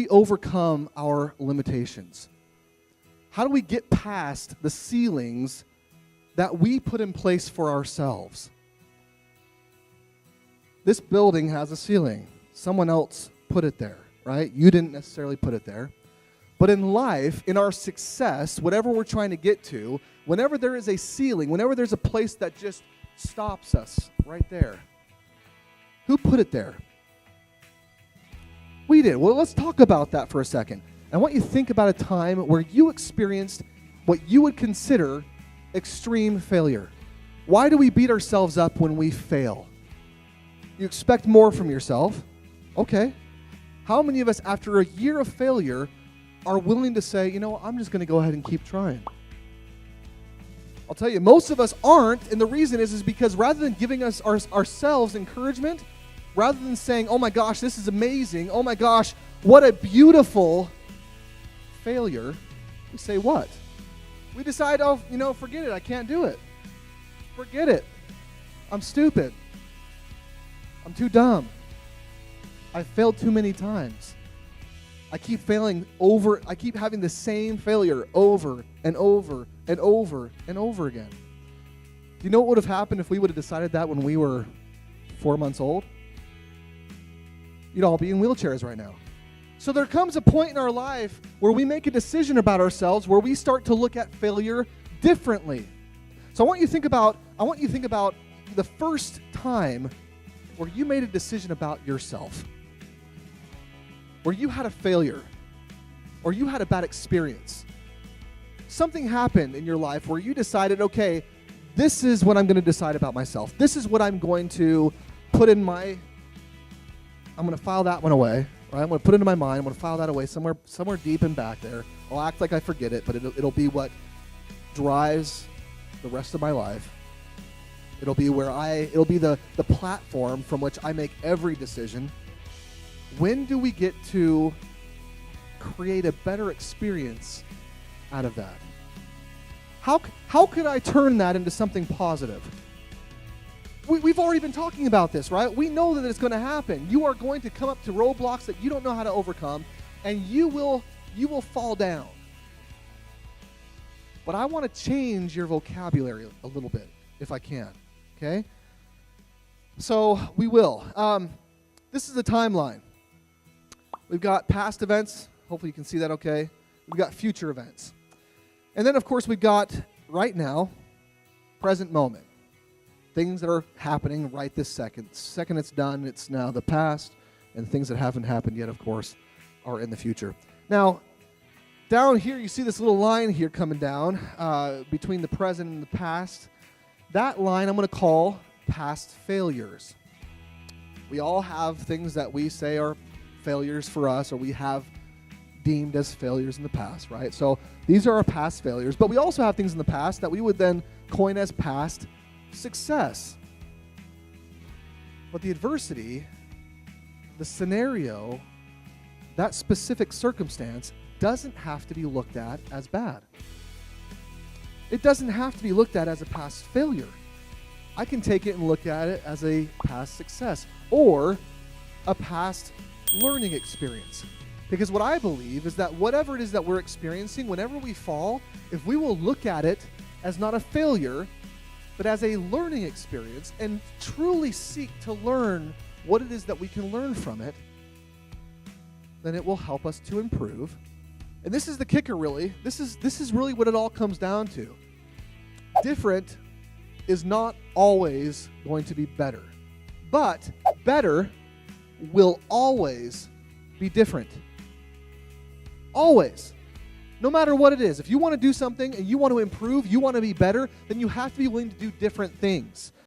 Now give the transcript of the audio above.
we overcome our limitations? How do we get past the ceilings that we put in place for ourselves? This building has a ceiling. Someone else put it there, right? You didn't necessarily put it there. But in life, in our success, whatever we're trying to get to, whenever there is a ceiling, whenever there's a place that just stops us right there, who put it there? We did. Well, let's talk about that for a second. I want you to think about a time where you experienced what you would consider extreme failure. Why do we beat ourselves up when we fail? You expect more from yourself. Okay. How many of us, after a year of failure, are willing to say, you know, I'm just going to go ahead and keep trying? I'll tell you, most of us aren't, and the reason is because rather than giving us ourselves encouragement, rather than saying, oh my gosh, this is amazing, oh my gosh, what a beautiful failure, we say what? We decide, oh, you know, forget it, I can't do it. Forget it. I'm stupid. I'm too dumb. I've failed too many times. I keep failing over, I keep having the same failure over and over and over and over again. Do you know what would have happened if we would have decided that when we were 4 months old? You'd all be in wheelchairs right now. So there comes a point in our life where we make a decision about ourselves, where we start to look at failure differently. So I want you to think about the first time where you made a decision about yourself, where you had a failure, or you had a bad experience. Something happened in your life where you decided, okay, this is what I'm going to decide about myself. This is what I'm going to put in my, I'm going to file that one away. Right? I'm going to put it into my mind. I'm going to file that away somewhere deep in back there. I'll act like I forget it, but it'll be what drives the rest of my life. It'll be the platform from which I make every decision. When do we get to create a better experience out of that? How could I turn that into something positive? We've already been talking about this, right? We know that it's going to happen. You are going to come up to roadblocks that you don't know how to overcome, and you will fall down. But I want to change your vocabulary a little bit, if I can, okay? So we will. This is the timeline. We've got past events. Hopefully you can see that okay. We've got future events. And then, of course, we've got right now, present moment. Things that are happening right this second. The second it's done, it's now the past. And things that haven't happened yet, of course, are in the future. Now, down here, you see this little line here coming down between the present and the past. That line I'm going to call past failures. We all have things that we say are failures for us, or we have deemed as failures in the past, right? So these are our past failures. But we also have things in the past that we would then coin as past success. But the adversity, the scenario, that specific circumstance doesn't have to be looked at as bad. It doesn't have to be looked at as a past failure. I can take it and look at it as a past success or a past learning experience. Because what I believe is that whatever it is that we're experiencing, whenever we fall, if we will look at it as not a failure, but as a learning experience and truly seek to learn what it is that we can learn from it, then it will help us to improve. And this is the kicker, really. This is really what it all comes down to. Different is not always going to be better, but better will always be different. Always. No matter what it is. If you want to do something and you want to improve, you want to be better, then you have to be willing to do different things.